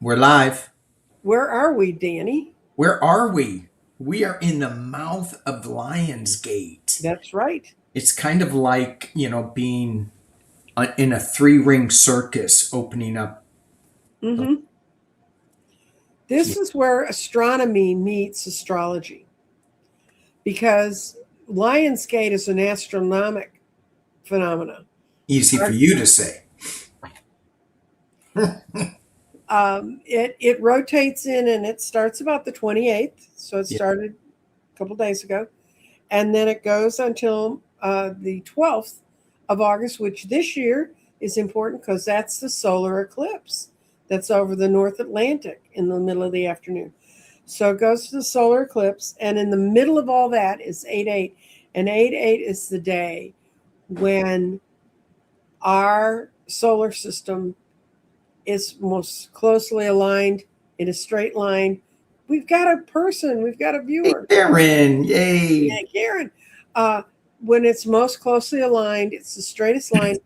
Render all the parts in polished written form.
We're live. Where are we, Danny? Where are we? We are in the mouth of Lionsgate. That's right. It's kind of like, being in a three-ring circus opening up. The, hmm This is where astronomy meets astrology because Lionsgate is an astronomic phenomenon. Easy for you to say. It rotates in and it starts about the 28th. So it Yeah. started a couple days ago. And then it goes until the 12th of August, which this year is important because that's the solar eclipse that's over the North Atlantic in the middle of the afternoon. So it goes to the solar eclipse, and in the middle of all that is 8/8, and 8/8 is the day when our solar system is most closely aligned in a straight line. We've got a person, we've got a Hey, viewer. Karen. Yeah, Yay. Karen. When it's most closely aligned, it's the straightest line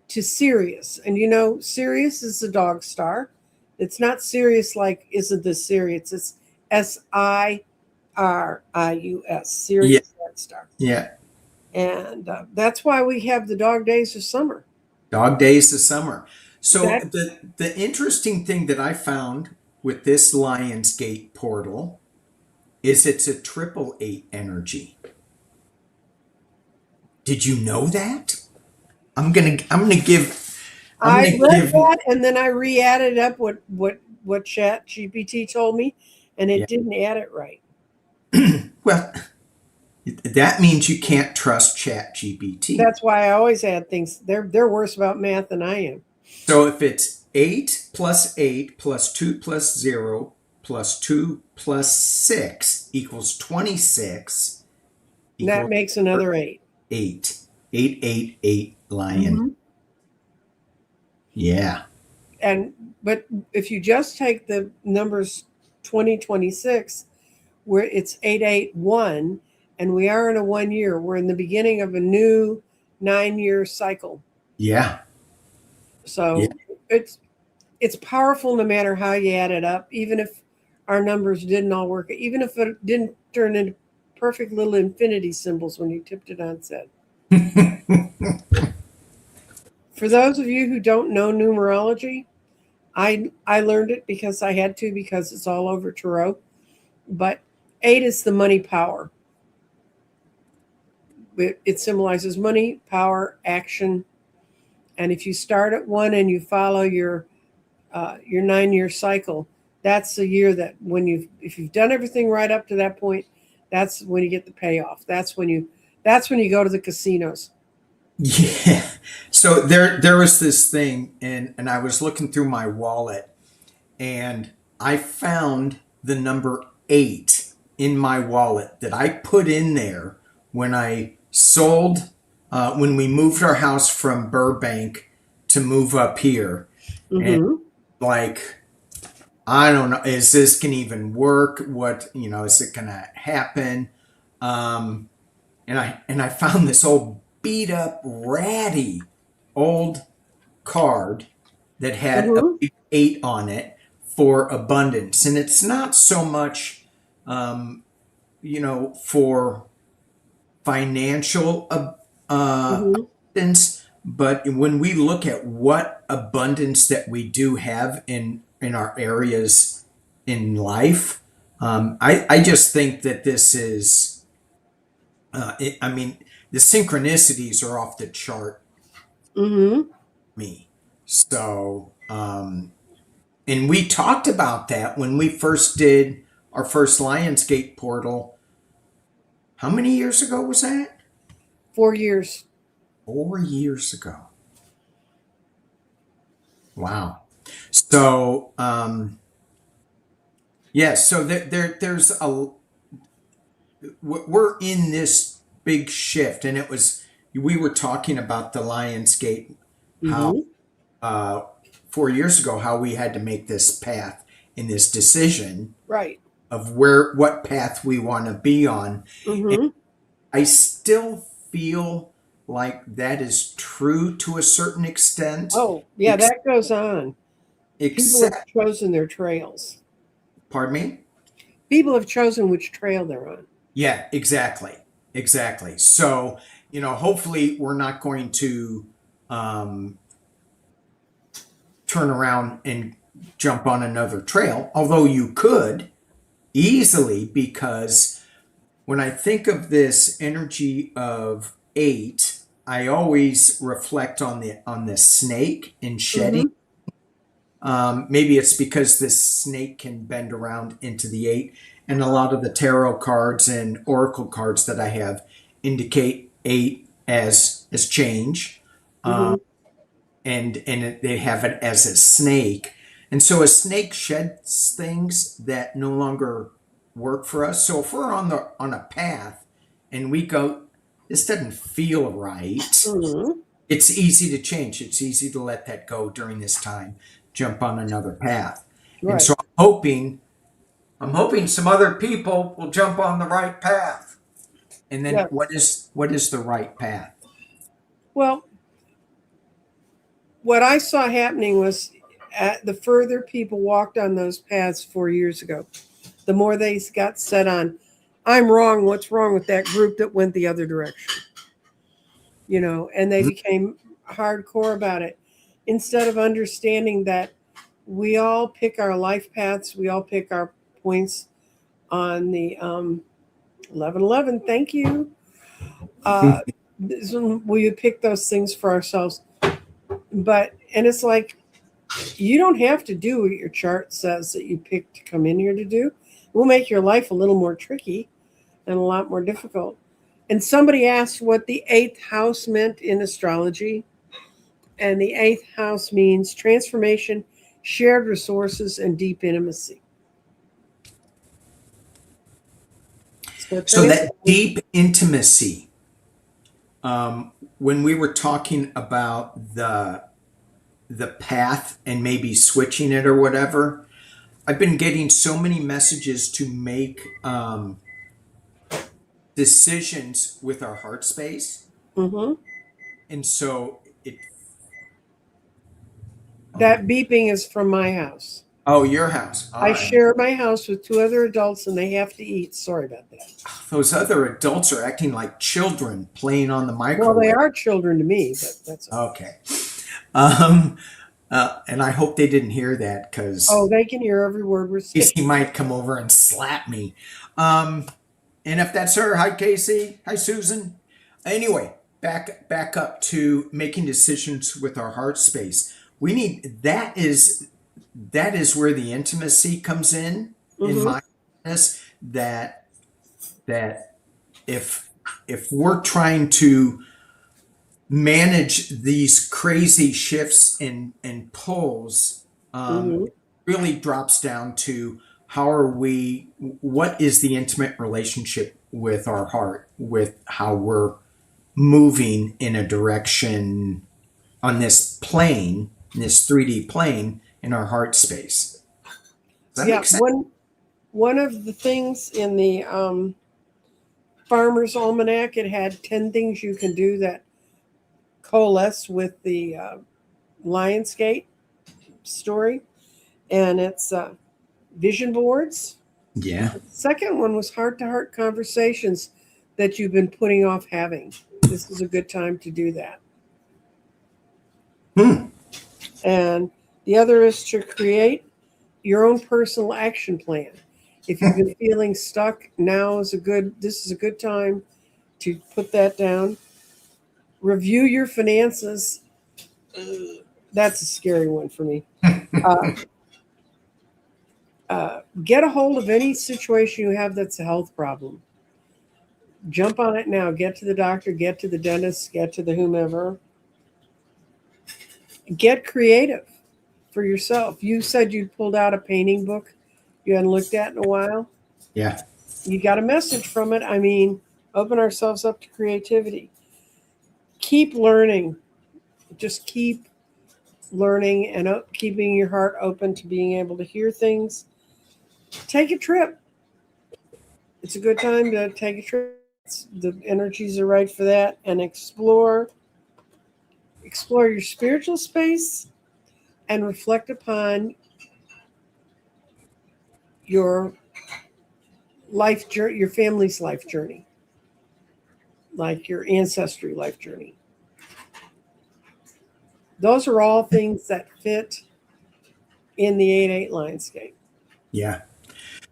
to Sirius. And you know, Sirius is the dog star. It's not Sirius like, isn't this serious? It's Sirius, Yeah. Sirius Red Star. Yeah. And that's why we have the dog days of summer. Dog days of summer. So That the interesting thing that I found with this Lionsgate portal is it's a triple eight energy. Did you know that? I'm I gonna read give that and then I re-added up what Chat GPT told me, and yeah. it didn't add it right. Well, that means you can't trust Chat GPT. That's why I always add things. They're worse about math than I am. So if it's 8 plus 2 plus 0 plus 2 plus 6 equals 26 That equals makes another 8. 8. 888 lion. hmm Yeah. And but if you just take the numbers 2026, where it's 881, and we are in a 1 year, we're in the beginning of a new 9 year cycle. Yeah. Yeah. So it's it's powerful no matter how you add it up, even if our numbers didn't all work, even if it didn't turn into perfect little infinity symbols when you tipped it on set. For those of you who don't know numerology, I learned it because I had to, because it's all over tarot. But 8 is the money power. It symbolizes money, power, action. And if you start at 1 and you follow your 9 year cycle, that's the year that if you've done everything right up to that point, that's when you get the payoff. That's when you go to the casinos. Yeah. So there was this thing, and I was looking through my wallet, and I found the number 8 in my wallet that I put in there when I sold, when we moved our house from Burbank to move up here. And hmm like, I don't know, is this can even work? What, is it gonna happen? Um, and I found this old beat up ratty old card that had a hmm big 8 on it for abundance. And it's not so much, for financial hmm abundance, but when we look at what abundance that we do have in our areas in life, I just think that this is, I mean, the synchronicities are off the chart. hmm Me. So, and we talked about that when we first did our first Lionsgate portal. How many years ago was that? 4 years. 4 years ago. Wow. So, yeah, so there's we're in this big shift, and we were talking about the Lionsgate, how, hmm uh, 4 years ago, how we had to make this path in this decision Right. of what path we want to be on. And hmm I still feel like that is true to a certain extent. Oh, yeah, Ex- that goes on. People have Except, chosen their trails. pardon me? People have chosen which trail they're on. Yeah, exactly. Exactly. So, hopefully we're not going to um, turn around and jump on another trail, although you could easily, because when I think of this energy of eight, I always reflect on the snake and shedding. Mm-hmm. Maybe it's because this snake can bend around into the eight, and a lot of the tarot cards and oracle cards that I have indicate eight as change, Mm-hmm. they have it as a snake, and so a snake sheds things that no longer work for us. So if we're on a path and we go, this doesn't feel right, Mm-hmm. it's easy to change. It's easy to let that go during this time, jump on another path. And Right. so I'm hoping some other people will jump on the right path. And then Yes. what is the right path? Well, what I saw happening was the further people walked on those paths 4 years ago, the more they got set on, I'm wrong. What's wrong with that group that went the other direction? And they became hardcore about it instead of understanding that we all pick our life paths, we all pick our points on the 1111. Thank you. Uh, we pick those things for ourselves. And it's like, you don't have to do what your chart says that you picked to come in here to do. We'll make your life a little more tricky and a lot more difficult. And somebody asked what the eighth house meant in astrology. And the eighth house means transformation, shared resources, and deep intimacy. So So that thankfully, deep intimacy, when we were talking about the path and maybe switching it or whatever, I've been getting so many messages to make decisions with our heart space. mm-hmm, And so um, that beeping is from my house. oh, your house. All I right. share my house with two other adults and they have to eat. Sorry about that. Those other adults are acting like children playing on the Well, they microwave. are children to me, but that's okay. Okay. Um, and I hope they didn't hear that Oh, because they can hear every word we're saying. Casey might come over and slap me. Um, and if that's her, hi Casey, hi Susan. Anyway, back up to making decisions with our heart space. We need that is where the intimacy comes in Mm-hmm, my business. That if we're trying to manage these crazy shifts and pulls, mm-hmm, really drops down to what is the intimate relationship with our heart, with how we're moving in a direction on this plane, in this 3D plane in our heart space. Does that yeah. make sense? One of the things in the Farmer's Almanac, it had 10 things you can do that coalesce with the Lionsgate story, and it's vision boards. Yeah. Second one was heart to heart conversations that you've been putting off having. This is a good time to do that. Hmm. And the other is to create your own personal action plan. If you've been feeling stuck, this is a good time to put that down. Review your finances. That's a scary one for me. Uh, get a hold of any situation you have that's a health problem. Jump on it now. Get to the doctor, get to the dentist, get to the whomever. Get creative for yourself. You said you pulled out a painting book you hadn't looked at in a while. Yeah. You got a message from it. I mean, open ourselves up to creativity. Keep learning. Just keep learning and keeping your heart open to being able to hear things. Take a trip. It's a good time to take a trip. The energies are right for that, and explore your spiritual space, and reflect upon your life journey, your family's life journey, like your ancestry life journey. Those are all things that fit in the 8-8 lionscape. Yeah.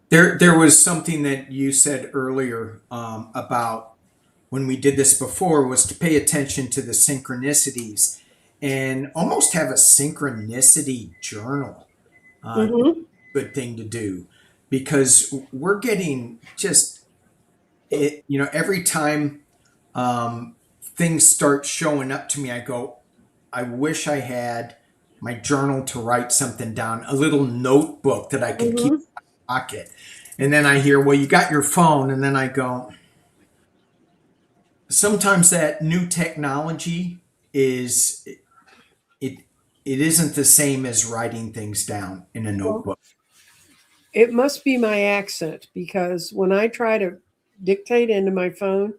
There was something that you said earlier about when we did this before was to pay attention to the synchronicities and almost have a synchronicity journal. Mm-hmm. Good thing to do because we're getting just it. You know, every time things start showing up to me, I go, I wish I had my journal to write something down, a little notebook that I could keep Mm-hmm. in my pocket. And then I hear, well, you got your phone. And then I go, sometimes that new technology is it it isn't the same as writing things down in a Well, notebook. it must be my accent because when I try to dictate into my phone,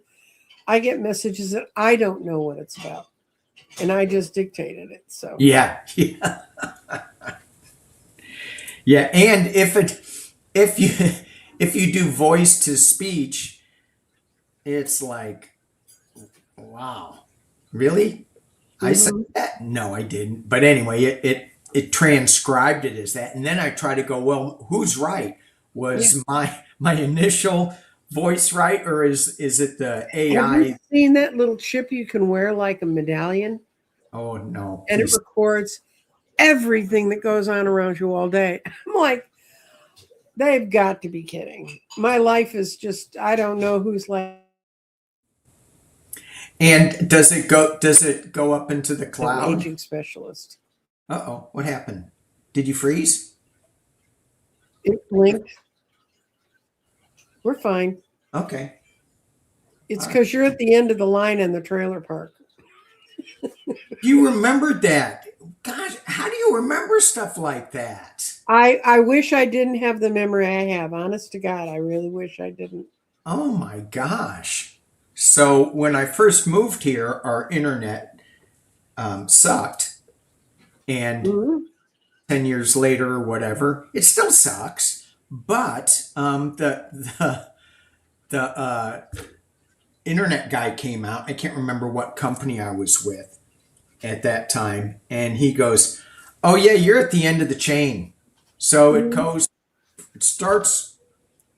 I get messages that I don't know what it's about, and I just dictated it. So, Yeah, yeah, yeah. And if you if you do voice to speech, it's like, wow, really? I said hmm, that? No, I didn't. But anyway, it transcribed it as that, and then I try to go, well, who's right? yeah. Was my initial voice right, or is it the Have you AI? seen that little chip you can wear like a medallion, Oh no, and it please. records everything that goes on around you all day? I'm like, they've got to be kidding. My life is just, I don't know whose life. And does it go up into the An cloud? aging specialist. Uh-oh, what happened? Did you freeze? It blinked. We're fine. Okay. It's All right. because you're at the end of the line in the trailer park. You remembered that. Gosh, how do you remember stuff like that? I wish I didn't have the memory I have. Honest to God, I really wish I didn't. Oh my gosh. So when I first moved here, our internet sucked. And Mhm. 10 years later or whatever, it still sucks. But the internet guy came out. I can't remember what company I was with at that time. And he goes, oh, yeah, you're at the end of the chain. So Mhm. it starts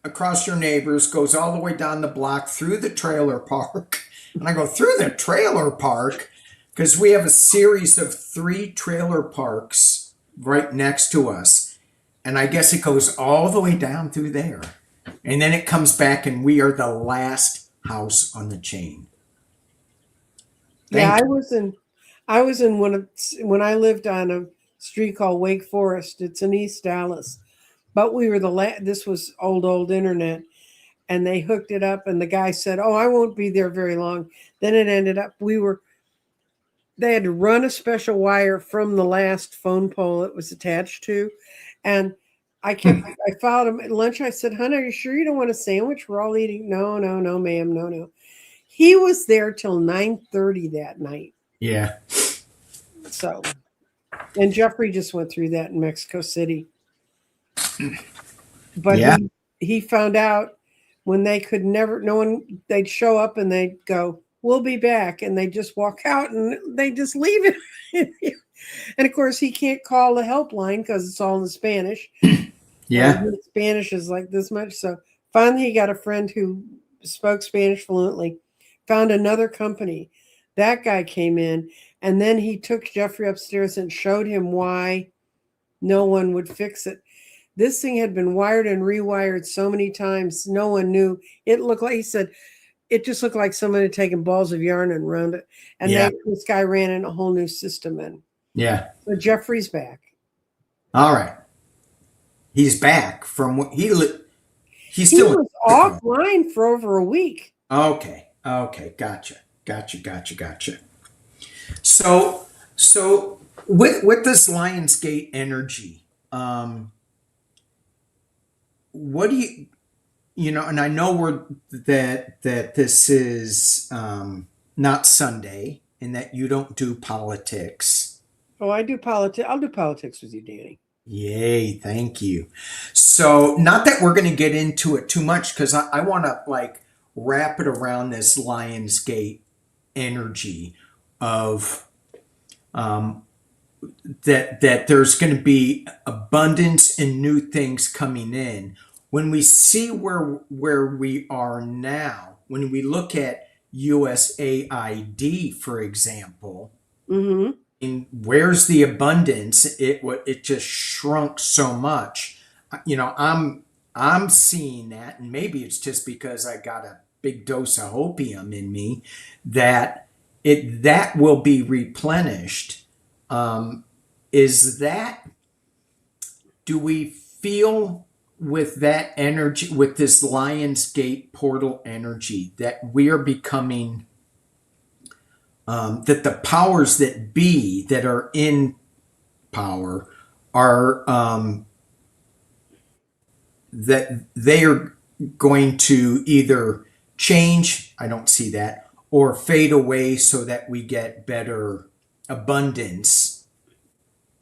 across your neighbors, goes all the way down the block through the trailer park. And I go, through the trailer park? Because we have a series of 3 trailer parks right next to us. And I guess it goes all the way down through there. And then it comes back, and we are the last house on the chain. Yeah, Thank I was in one of when I lived on a street called Wake Forest. It's in East Dallas, but we were this was old internet, and they hooked it up, and the guy said, "Oh, I won't be there very long." Then it ended up they had to run a special wire from the last phone pole it was attached to, and you. I followed him at lunch. I said, "Hon, are you sure you don't want a sandwich? We're all eating." No, no, no, ma'am, no, no. He was there till 9:30 that night. Yeah. So, and Jeffrey just went through that in Mexico City. But Yeah. he found out when they could never no one they'd show up and they'd go, "We'll be back," and they just walk out and they just leave it. And of course, he can't call the helpline because it's all in Spanish, and Yeah. his Spanish is like this much. So finally, he got a friend who spoke Spanish fluently, found another company. That guy came in, and then he took Jeffrey upstairs and showed him why no one would fix it. This thing had been wired and rewired so many times, no one knew. It looked like, he said, it just looked like someone had taken balls of yarn and run it. And Yeah. this guy ran in a whole new system in. Yeah. So Jeffrey's back. All right. He's back from what he's He still in was Mexico. offline for over a week. Okay. Okay. Gotcha. Gotcha. Gotcha. Gotcha. So with this Lionsgate energy, what do and I know that this is not Sunday and that you don't do politics. Oh, I do politics. I'll do politics with you, Danny. Yay, thank you. So, not that we're going to get into it too much because I want to like wrap it around this Lionsgate energy of um, that there's going to be abundance and new things coming in. When we see where we are now, when we look at USAID, for example, Mm-hmm. and where's the abundance? It just shrunk so much. I'm seeing that, and maybe it's just because I got a big dose of opium in me that it that will be replenished. Um, is that do we feel with that energy, with this Lionsgate portal energy, that we are becoming that the powers that be that are in power are that they are going to either change, I don't see that, or fade away so that we get better abundance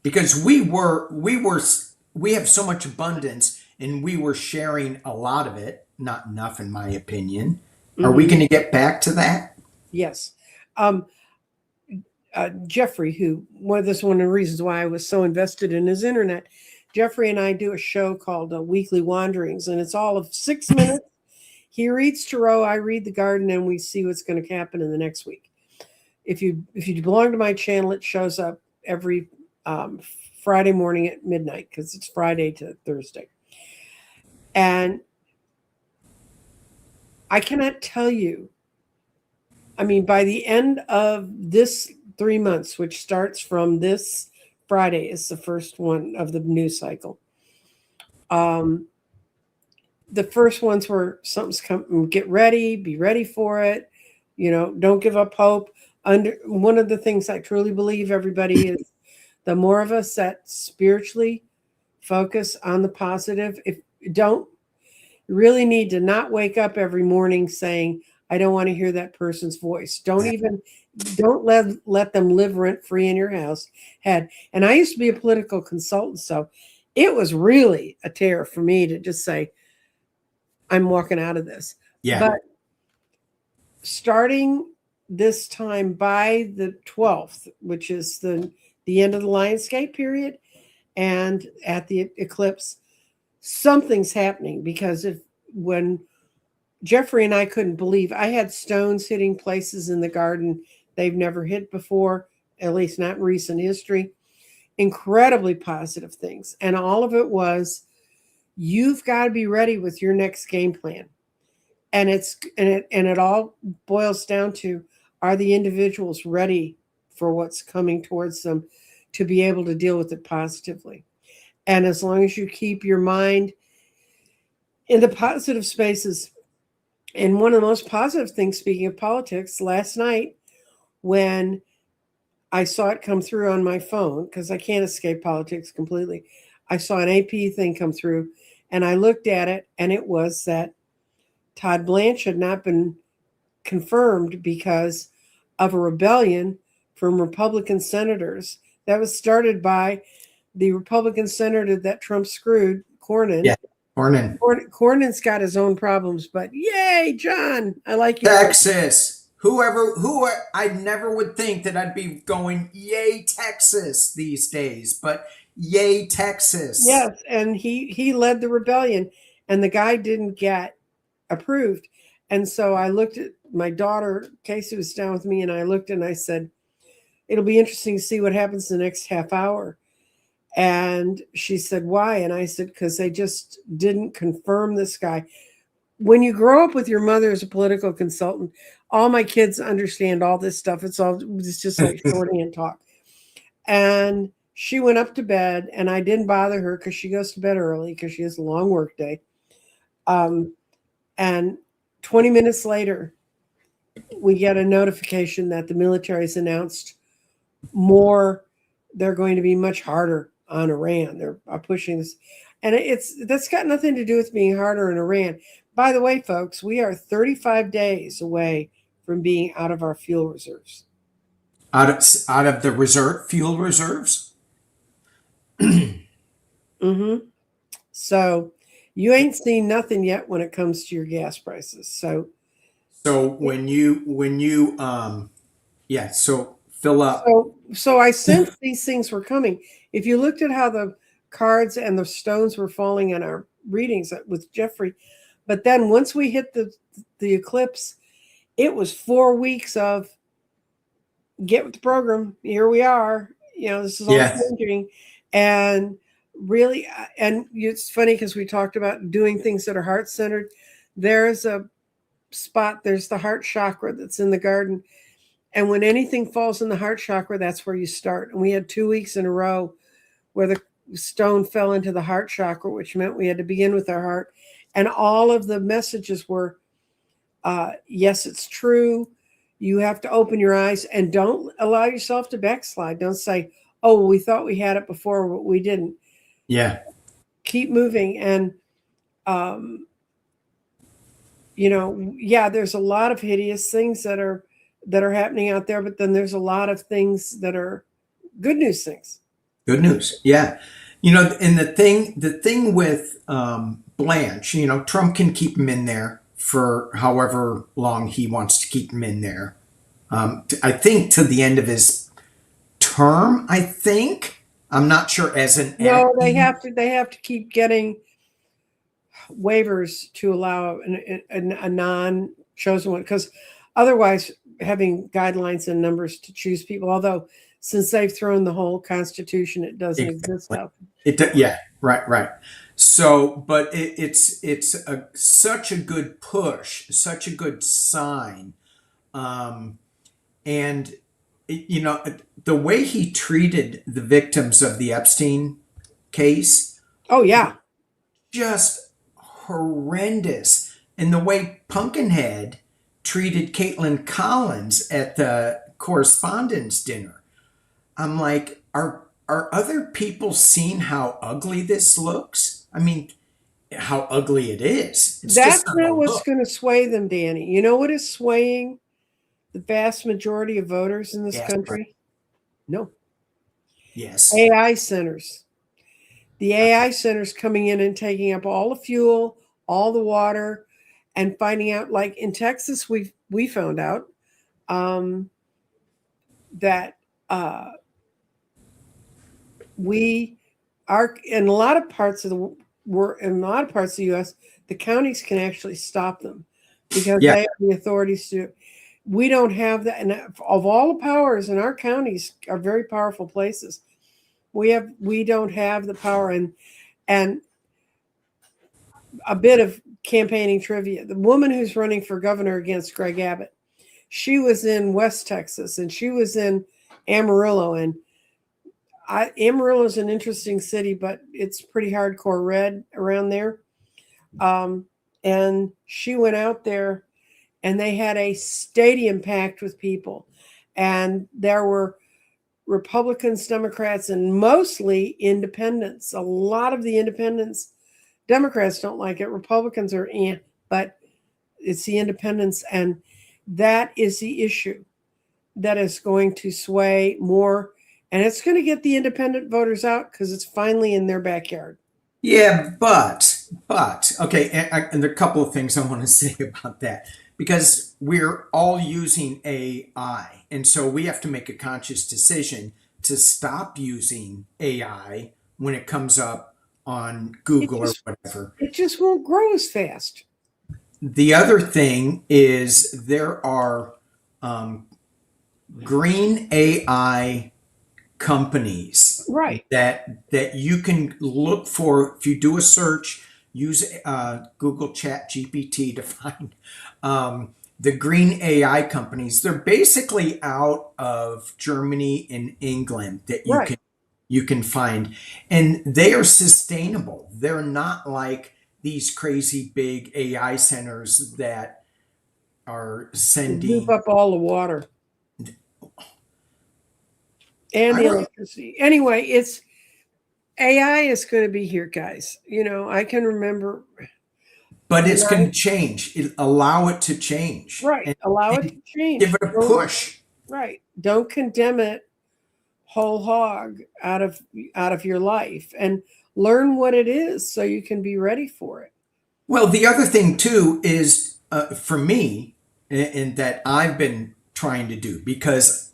because we have so much abundance and we were sharing a lot of it, not enough in my opinion. Are we Mm-hmm. going to get back to that? Yes. Um, Jeffrey, who one of the reasons why I was so invested in his internet. Jeffrey and I do a show called Weekly Wanderings, and it's all of 6 minutes. He reads Tarot, I read the garden, and we see what's going to happen in the next week. If you belong to my channel, it shows up every um, Friday morning at midnight because it's Friday to Thursday. And I cannot tell you. I mean, by the end of this 3 months, which starts from this Friday, is the first one of the new cycle. Um, the first ones were something's come, get ready, be ready for it. Don't give up hope. One of the things I truly believe, everybody, is the more of us that spiritually focus on the positive, if you don't you really need to not wake up every morning saying, I don't want to hear that person's voice. Don't let them live rent free in your house head. And I used to be a political consultant, so it was really a terror for me to just say, I'm walking out of this. Yeah. But starting this time by the 12th, which is the end of the Lionsgate period, and at the eclipse, something's happening because if when Jeffrey and I couldn't believe I had stones hitting places in the garden they've never hit before, at least not in recent history. Incredibly positive things. And all of it was you've got to be ready with your next game plan. And it all boils down to, are the individuals ready for what's coming towards them to be able to deal with it positively? And as long as you keep your mind in the positive spaces, and one of the most positive things, speaking of politics, last night when I saw it come through on my phone, because I can't escape politics completely, I saw an AP thing come through and I looked at it, and it was that Todd Blanche had not been confirmed because of a rebellion from Republican senators that was started by the Republican senator that Trump screwed, Cornyn. Yeah. Morning. Cornyn's got his own problems, but yay, John, I like you. Texas. I never would think that I'd be going, yay, Texas these days, but yay, Texas. Yes, and he led the rebellion, and the guy didn't get approved. And so I looked at my daughter, Casey was down with me, and I looked and I said, it'll be interesting to see what happens the next half hour. And she said, why? And I said, because they just didn't confirm this guy. When you grow up with your mother as a political consultant, all my kids understand all this stuff. It's just like shorthand talk. And she went up to bed, and I didn't bother her because she goes to bed early because she has a long work day. And 20 minutes later, we get a notification that the military's announced more. They're going to be much harder on Iran. They're pushing this. And that's got nothing to do with being harder in Iran. By the way, folks, we are 35 days away from being out of our fuel reserves. out of the reserve fuel reserves. Mm-hmm. So you ain't seen nothing yet when it comes to your gas prices. So So when you yeah, so fill up. so I sensed these things were coming. If you looked at how the cards and the stones were falling in our readings with Jeffrey, but then once we hit the eclipse, it was 4 weeks of get with the program. Here we are. You know, this is all Yeah, changing, and really, and it's funny because we talked about doing things that are heart centered. There's a spot. There's the heart chakra that's in the garden. And when anything falls in the heart chakra, that's where you start. And we had 2 weeks in a row where the stone fell into the heart chakra, which meant we had to begin with our heart. And all of the messages were, yes, it's true. You have to open your eyes and don't allow yourself to backslide. Don't say, oh, well, we thought we had it before, but we didn't. yeah, Keep moving. And, um, you know, yeah, there's a lot of hideous things that are happening out there, but then there's a lot of things that are good news things. good news. Yeah, and the thing with Blanche, Trump can keep him in there for however long he wants to keep him in there. I think to the end of his term. I think I'm not sure as an No, they acting. have to. They have to keep getting waivers to allow a non-chosen one, because otherwise, having guidelines and numbers to choose people. Although, since they've thrown the whole Constitution, it doesn't exist Exactly. out. Yeah, right, right. So, but it's such a good push, such a good sign, um, and the way he treated the victims of the Epstein case, Oh yeah, just horrendous, and the way Pumpkinhead treated Caitlin Collins at the correspondence dinner. I'm like, are other people seeing how ugly this looks? I mean, how ugly it is. It's just that's not a not what's look. going to sway them, Danny. You know what is swaying the vast majority of voters in this Gas price. country? No, Yes. AI centers. The AI centers coming in and taking up all the fuel, all the water, and finding out, like in Texas, we found out um, that we are in a lot of parts of the we're in a lot of parts of the U.S. The counties can actually stop them because Yeah. they have the authorities to. We don't have that, and of all the powers in our counties are very powerful places. We don't have the power, and a bit of campaigning trivia. The woman who's running for governor against Greg Abbott, she was in West Texas and she was in Amarillo. And Amarillo is an interesting city, but it's pretty hardcore red around there. Um, and she went out there and they had a stadium packed with people. And there were Republicans, Democrats, and mostly independents. A lot of the independents, Democrats don't like it. Republicans are but it's the independents, and that is the issue that is going to sway more, and it's going to get the independent voters out because it's finally in their backyard. Yeah, but okay, and there are a couple of things I want to say about that because we're all using AI, and so we have to make a conscious decision to stop using AI when it comes up on It Google or just whatever. it just won't grow as fast. The other thing is there are um, green AI companies Right. that you can look for if you do a search. Use Google Chat GPT to find the green AI companies. They're basically out of Germany and England that you Right. can find, and they are sustainable. They're not like these crazy big AI centers that are Loop sending. up all the water and I the don't, electricity. Anyway, it's AI is going to be here, guys. You know, I can remember but when it's going to change. Allow it to change right, allow it and to give change. it a Don't push. right. Don't condemn it whole hog out of your life, and learn what it is so you can be ready for it. Well, the other thing too is for me, and that I've been trying to do, because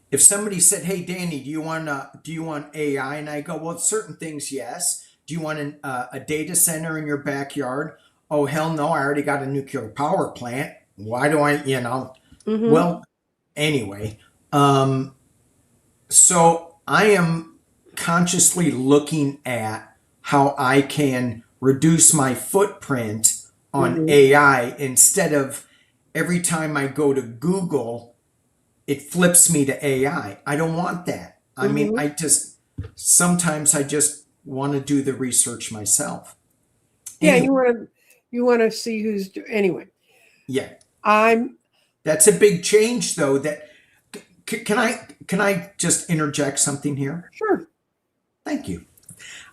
if somebody said, "Hey, Danny, do you want AI?" and I go, "Well, certain things, yes." Do you want a data center in your backyard? Oh, hell no! I already got a nuclear power plant. Why do I? Mm-hmm. Well, anyway, um, so I am consciously looking at how I can reduce my footprint on Mm-hmm. AI instead of every time I go to Google, it flips me to AI. I don't want that. I mean, Mm-hmm. sometimes I just want to do the research myself. Yeah, Anyway, you want to see anyway. yeah, I'm that's a big change though. Can I just interject something here? sure. Thank you.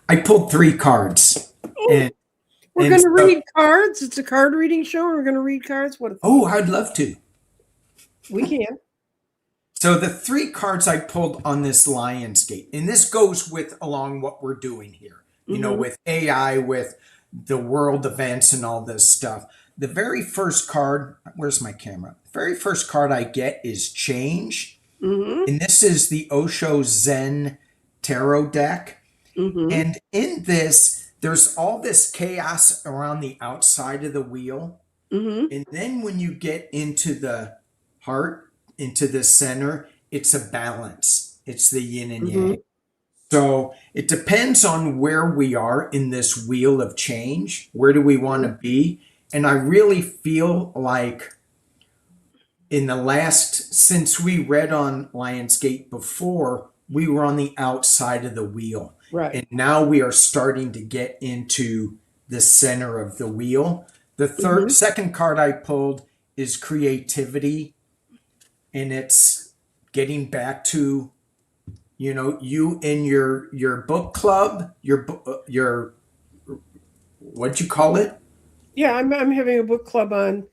I pulled three cards, Oh, and we're and going to so read cards. It's a card reading show. And we're going to read cards. What a thought. oh, I'd love to. We can. So the three cards I pulled on this Lionsgate, and this goes with along what we're doing here, Mm-hmm. with AI, with the world events and all this stuff. The very first card, where's my camera? The very first card I get is change. Mm-hmm. And this is the Osho Zen Tarot deck. Mm-hmm. And in this, there's all this chaos around the outside of the wheel. Mm-hmm. And then when you get into the heart, into the center, it's a balance. It's the yin and Mm-hmm. yang. So it depends on where we are in this wheel of change. Where do we want to be? And I really feel like since we read on Lionsgate before, we were on the outside of the wheel. Right. And now we are starting to get into the center of the wheel. The Mm-hmm. second card I pulled is creativity, and it's getting back to you and your book club, your what'd you call it? Yeah, I'm having a book club on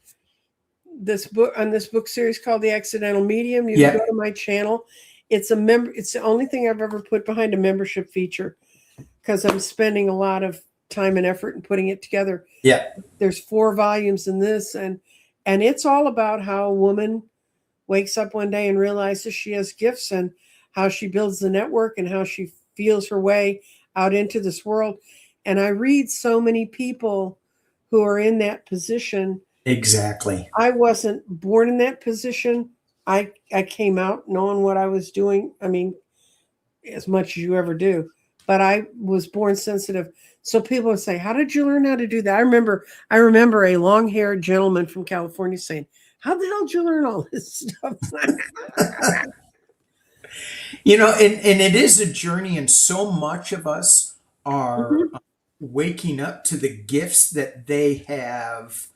this book series called The Accidental Medium. You can Yeah, go to my channel. It's the only thing I've ever put behind a membership feature because I'm spending a lot of time and effort in putting it together. yeah, There's 4 volumes in this, and it's all about how a woman wakes up one day and realizes she has gifts, and how she builds the network, and how she feels her way out into this world. And I read so many people who are in that position. exactly. I wasn't born in that position. I came out knowing what I was doing. I mean, as much as you ever do. But I was born sensitive. So people would say, "How did you learn how to do that?" I remember a long-haired gentleman from California saying, "How the hell did you learn all this stuff?" And it is a journey, and so much of us are Mhm. waking up to the gifts that they have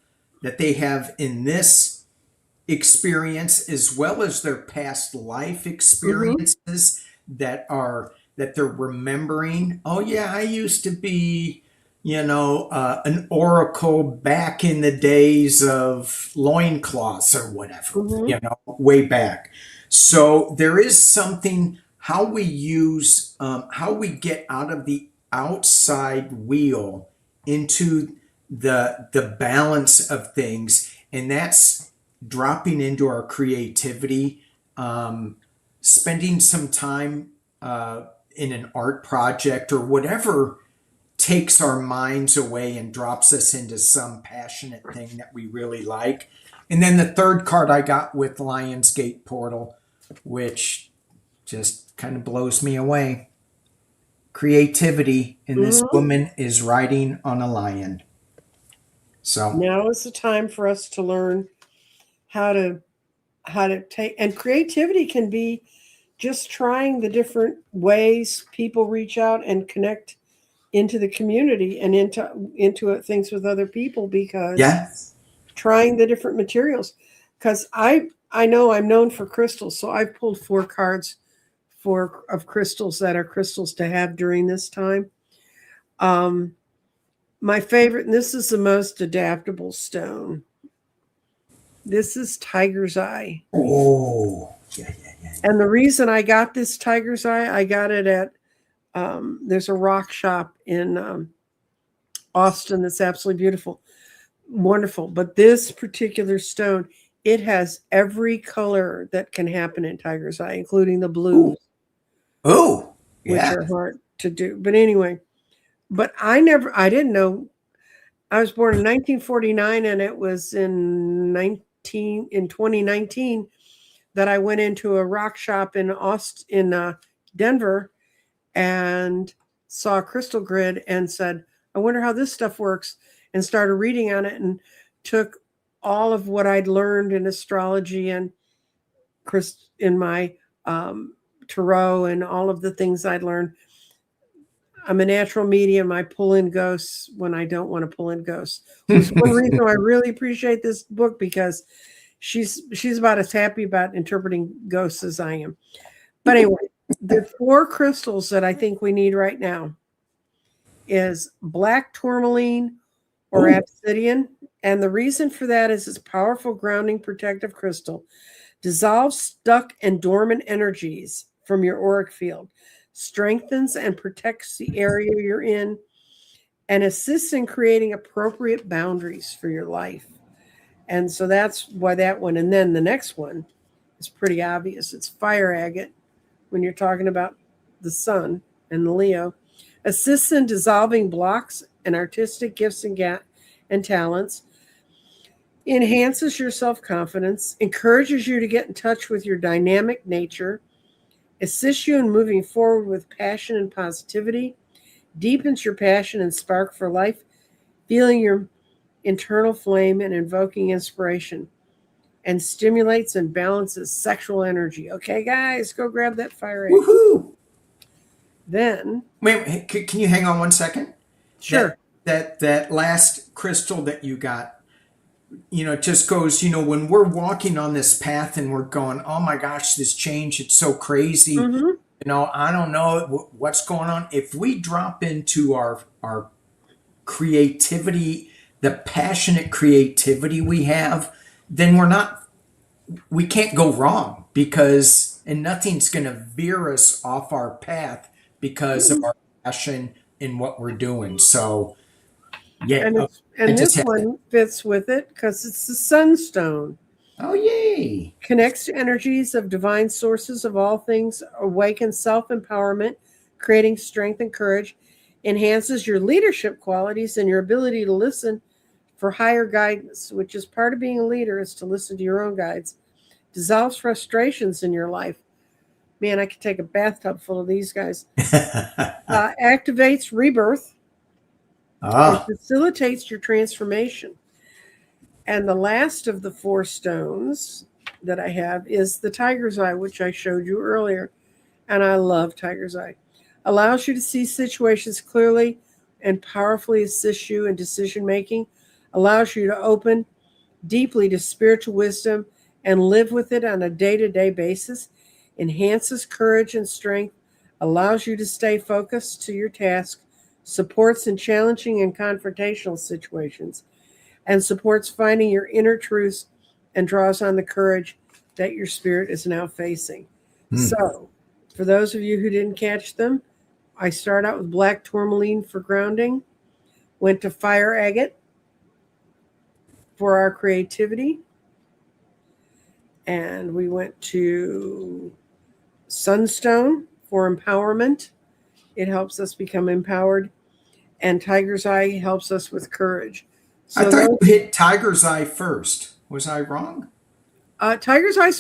in this experience, as well as their past life Mhm. experiences that they're remembering. Oh yeah, I used to be an oracle back in the days of loincloths or whatever, Mhm. way back. So there is something, how we get out of the outside wheel into the balance of things, and that's dropping into our creativity, spending some time in an art project or whatever takes our minds away and drops us into some passionate thing that we really like. And then the third card I got with Lionsgate Portal, which just kind of blows me away. Creativity, and this Mhm. woman is riding on a lion. So, Now is the time for us to learn how to take, and creativity can be just trying the different ways people reach out and connect into the community and into things with other people, because yeah. trying the different materials, because I know I'm known for crystals, so I've pulled 4 cards for of crystals that are crystals to have during this time. um my favorite, and this is the most adaptable stone. This is tiger's eye. Oh, yeah, yeah. And the reason I got this tiger's eye, I got it at there's a rock shop in Austin that's absolutely beautiful, wonderful. But this particular stone, it has every color that can happen in tiger's eye, including the Ooh. blues, Oh, which yeah. are hard to do. But anyway, but I didn't know. I was born in 1949, and it was in 2019 that I went into a rock shop in Denver, and saw a crystal grid and said, I wonder how this stuff works, and started reading on it, and took all of what I'd learned in astrology and in my tarot and all of the things I'd learned. I'm a natural medium. I pull in ghosts when I don't want to pull in ghosts. Which is one reason I really appreciate this book, because she's about as happy about interpreting ghosts as I am. But anyway, the 4 crystals that I think we need right now is black tourmaline or Ooh. obsidian. And the reason for that is it's powerful grounding protective crystal. Dissolves stuck and dormant energies from your auric field. Strengthens and protects the area you're in, and assists in creating appropriate boundaries for your life. And so that's why that one. And then the next one is pretty obvious. It's fire agate, when you're talking about the sun and the Leo. Assists in dissolving blocks and artistic gifts and talents. Enhances your self-confidence. Encourages you to get in touch with your dynamic nature. Assists you in moving forward with passion and positivity. Deepens your passion and spark for life. Feeling your internal flame and invoking inspiration. And stimulates and balances sexual energy. Okay, guys, go grab that fire egg. Woohoo. Then, Wait, can you hang on one second? sure. That last crystal that you got, it just goes, when we're walking on this path and we're going, oh my gosh, this change, it's so crazy. Mm-hmm. I don't know what's going on. If we drop into our creativity, the passionate creativity we have, then we can't go wrong, and nothing's going to veer us off our path because of Mm-hmm. our passion in what we're doing. So, yeah, And I and just this have to. one fits with it because it's the sunstone. Oh, yay. Connects to energies of divine sources of all things, awakens self-empowerment, creating strength and courage, enhances your leadership qualities and your ability to listen for higher guidance, which is part of being a leader, is to listen to your own guides. Dissolves frustrations in your life. Man, I could take a bathtub full of these guys. Activates rebirth and Ah, facilitates your transformation. And the last of the 4 stones that I have is the tiger's eye, which I showed you earlier. And I love tiger's eye. Allows you to see situations clearly and powerfully assists you in decision making. Allows you to open deeply to spiritual wisdom and live with it on a day-to-day basis. Enhances courage and strength. Allows you to stay focused to your task. Supports in challenging and confrontational situations, and supports finding your inner truths, and draws on the courage that your spirit is now facing. hmm. So, for those of you who didn't catch them, I start out with black tourmaline for grounding, went to fire agate for our creativity, and we went to sunstone for empowerment. It helps us become empowered, and tiger's eye helps us with courage. I So thought those you hit Tiger's Eye first. Was I wrong? tiger's eye,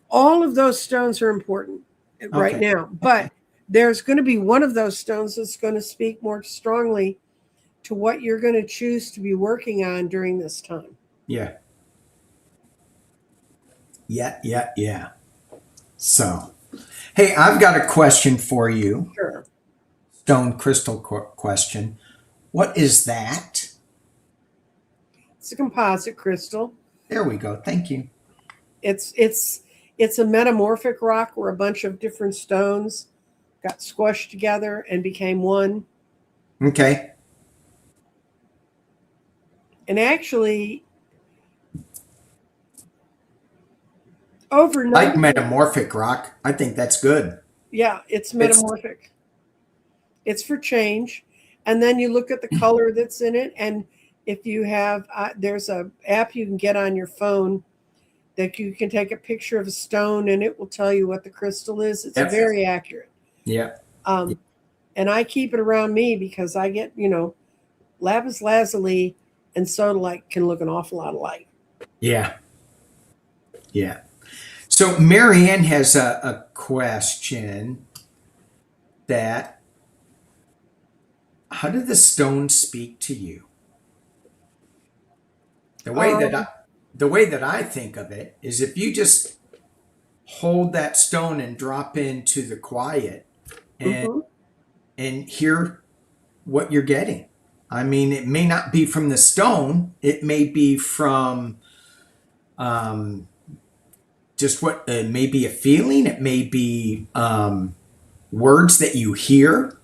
all of those stones are important right Okay. now, Okay. but there's going to be one of those stones that's going to speak more strongly to what you're going to choose to be working on during this time. Yeah. Yeah. Yeah. Yeah. So, hey, I've got a question for you. Sure. Stone crystal question. What is that? It's a composite crystal. There we go. Thank you. It's it's it's a metamorphic rock where a bunch of different stones got squashed together and became one. Okay. And actually, Like Overnight, metamorphic rock. I think that's good. yeah, it's It's metamorphic. It's for change. And then you look at the color that's in it. And if you have, there's a app you can get on your phone that you can take a picture of a stone and it will tell you what the crystal is. It's yep. very accurate. Yeah. Um, and I keep it around me because I get, lapis lazuli and sodalite can look an awful lot alike. Yeah. Yeah. So Marianne has a question that how did the stone speak to you? The way that I, Um, the way that I think of it is if you just hold that stone and drop into the quiet and mhm. and hear what you're getting. I mean, it may not be from the stone. It may be from um, just what it may be a feeling. It may be words that you hear.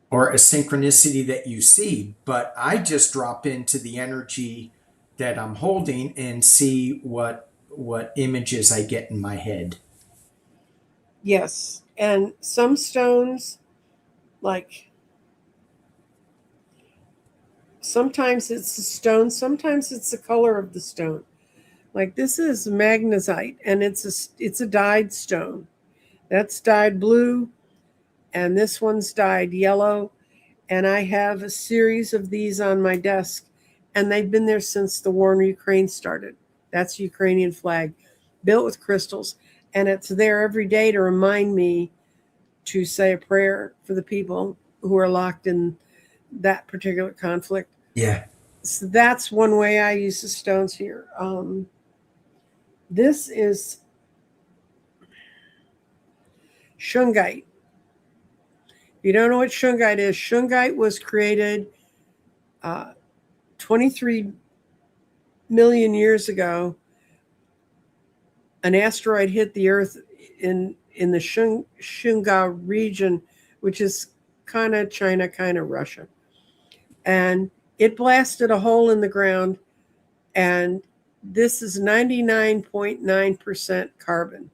Or a synchronicity that you see, but I just drop into the energy that I'm holding and see what images I get in my head. Yes. And some stones, like sometimes it's the stone, sometimes it's the color of the stone. Like this is magnesite and it's a dyed stone. That's dyed blue and this one's dyed yellow. And I have a series of these on my desk and they've been there since the war in Ukraine started. That's a Ukrainian flag built with crystals. And it's there every day to remind me to say a prayer for the people who are locked in that particular conflict. Yeah. So that's one way I use the stones here. This is shungite. If you don't know what shungite was created uh, 23 million years ago. An asteroid hit the Earth in the Shunga region, which is kind of China, kind of Russia, and it blasted a hole in the ground. And this is 99.9% carbon.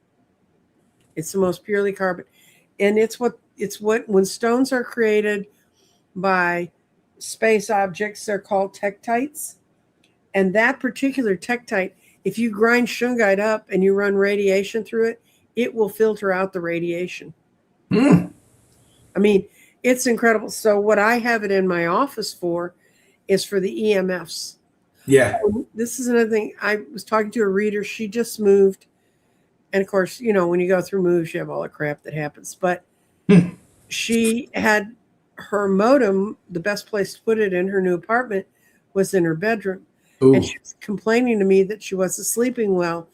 It's the most purely carbon, and it's what when stones are created by space objects, they're called tektites. And that particular tektite, if you grind shungite up and you run radiation through it, it will filter out the radiation. Hmm. I mean, it's incredible. So what I have it in my office for is for the EMFs. Yeah. This is another thing. I was talking to a reader. She just moved. And of course, when you go through moves, you have all the crap that happens. But Hmm. she had her modem, the best place to put it in her new apartment was in her bedroom. And Ooh. she was complaining to me that she wasn't sleeping well.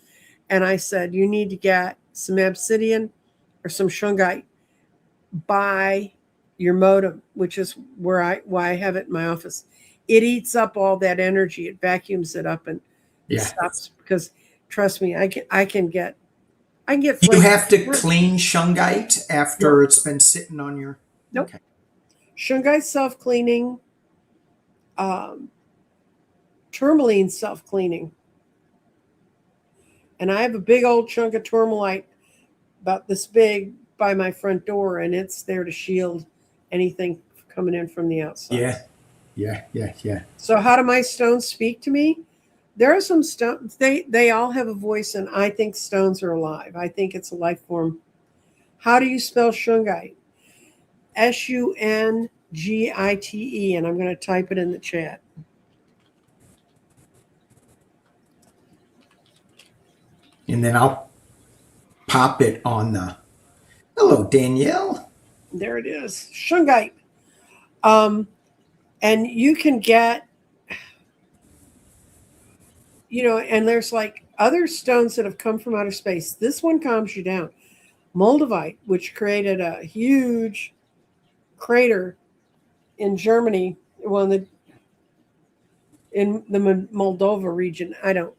And I said, you need to get some obsidian or some shungite by your modem, which is why I have it in my office. It eats up all that energy. It vacuums it up and it Yeah. stops because trust me, I can get You flakes. have to clean shungite No, after it's been sitting on your. nope. Okay. Shungite self cleaning, um, tourmaline self cleaning, and I have a big old chunk of tourmalite about this big by my front door, and it's there to shield anything coming in from the outside. Yeah. Yeah. Yeah. Yeah. So, how do my stones speak to me? There are some stones. They all have a voice, and I think stones are alive. I think it's a life form. How do you spell shungite? Shungite, and I'm going to type it in the chat. And then I'll pop it on the. Hello, Danielle. There it is, shungite. Um, and you can get, and there's like other stones that have come from outer space. This one calms you down. Moldavite, which created a huge crater in Germany, well, in the Moldova region. I don't.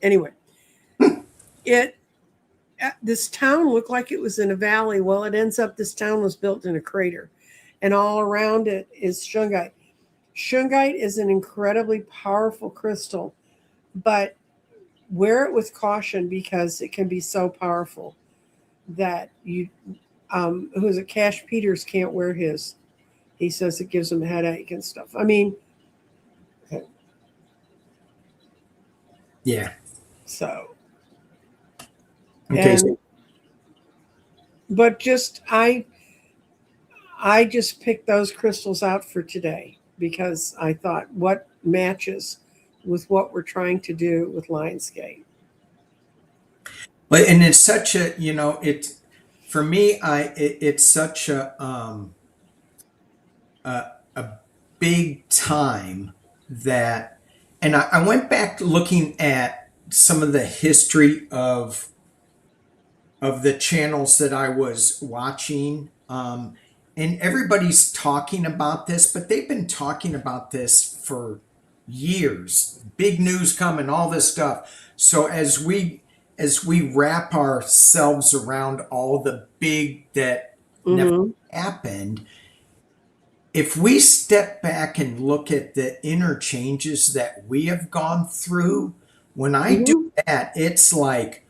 Anyway, it this town looked like it was in a valley. Well, it ends up this town was built in a crater, and all around it is shungite. Shungite is an incredibly powerful crystal, but wear it with caution because it can be so powerful that you, who's it, Cash Peters can't wear his. He says it gives him a headache and stuff. I mean, Yeah. so, Okay. and, but just, I just picked those crystals out for today because I thought what matches with what we're trying to do with Lionsgate. But and it's such a, it for me, it's such a big time that, and I went back looking at some of the history of the channels that I was watching. And everybody's talking about this, but they've been talking about this for years. Big news coming, all this stuff. So as we wrap ourselves around all the big that never Mm-hmm. happened, if we step back and look at the interchanges that we have gone through, when I do Mm-hmm. that, it's like,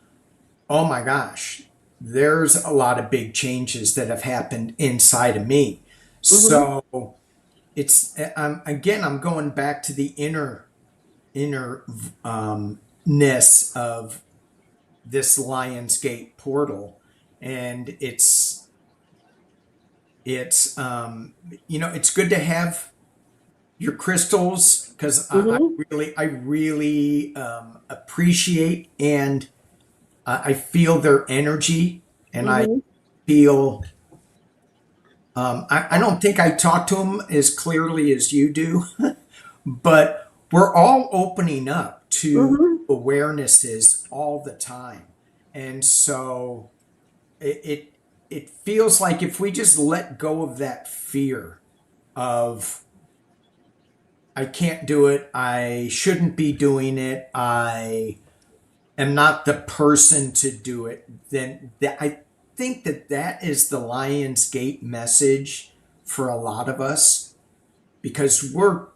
oh my gosh, there's a lot of big changes that have happened inside of me. Mm-hmm. So I'm going back to the inner ness of this Lionsgate portal, and it's good to have your crystals because Mm-hmm. I really appreciate and I feel their energy, and I Mm-hmm. feel I don't think I talk to them as clearly as you do, but we're all opening up to Mm-hmm. awarenesses all the time, and so it it feels like if we just let go of that fear of I can't do it, I shouldn't be doing it, I am not the person to do it, then I think that is the Lionsgate message for a lot of us because we're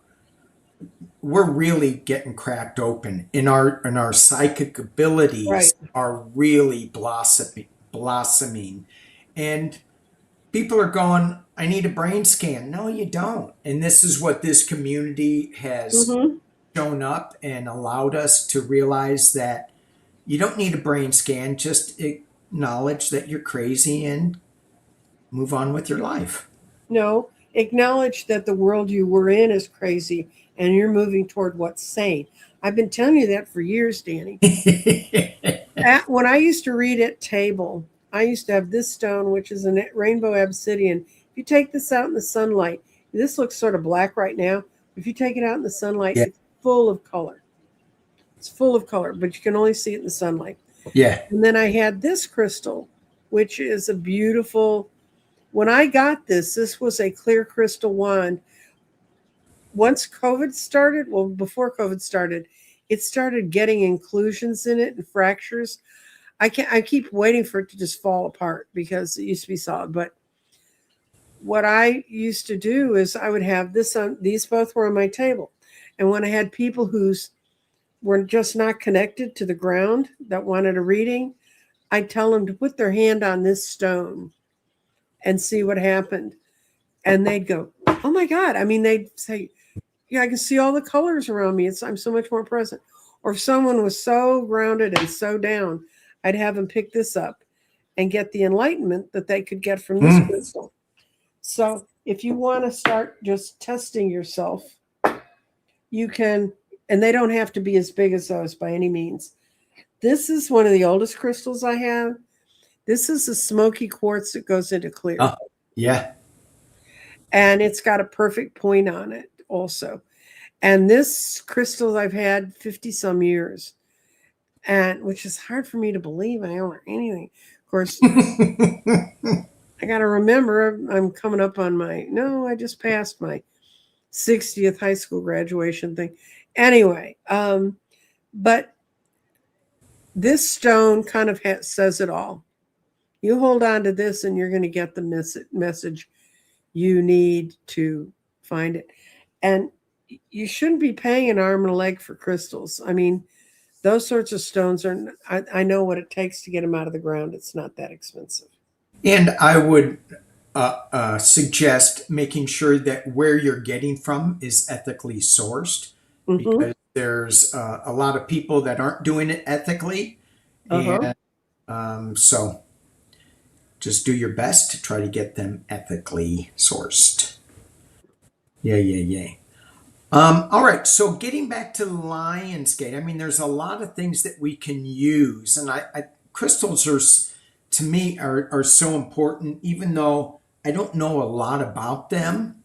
really getting cracked open in our psychic Right. abilities are really blossoming, and people are going, I need a brain scan. No, you don't. And this is what this community has Mm-hmm. shown up and allowed us to realize that you don't need a brain scan. Just acknowledge that you're crazy and move on with your life. No, acknowledge that the world you were in is crazy and you're moving toward what's sane. I've been telling you that for years, Danny. When I used to read at table, I used to have this stone, which is a rainbow obsidian. If you take this out in the sunlight, this looks sort of black right now. If you take it out in the sunlight, Yeah. it's full of color. It's full of color, but you can only see it in the sunlight. Yeah. And then I had this crystal, which is a beautiful. When I got this was a clear crystal wand. Once COVID started, well, before COVID started, it started getting inclusions in it and fractures. I keep waiting for it to just fall apart because it used to be solid. But what I used to do is I would have this on, these both were on my table. And when I had people who's were just not connected to the ground that wanted a reading, I'd tell them to put their hand on this stone and see what happened. And they'd go, oh my God. I mean, they'd say, yeah, I can see all the colors around me. I'm so much more present. Or if someone was so grounded and so down, I'd have them pick this up and get the enlightenment that they could get from this Mm. crystal. So if you want to start just testing yourself, you can, and they don't have to be as big as those by any means. This is one of the oldest crystals I have. This is a smoky quartz that goes into clear. Oh, yeah. And it's got a perfect point on it also. And this crystal I've had 50 some years, and which is hard for me to believe I own anything. Of course, I got to remember I'm coming up on my, no, I just passed my 60th high school graduation thing. Anyway, but this stone kind of says it all. You hold on to this and you're going to get the message you need to find it. And you shouldn't be paying an arm and a leg for crystals. I mean, Those sorts of stones are, I know what it takes to get them out of the ground. It's not that expensive. And I would suggest making sure that where you're getting from is ethically sourced, Mm-hmm. because there's a lot of people that aren't doing it ethically. Uh-huh. And so just do your best to try to get them ethically sourced. Yeah, yeah, yeah. All right, so getting back to Lionsgate, I mean, there's a lot of things that we can use, and crystals to me, are so important, even though I don't know a lot about them.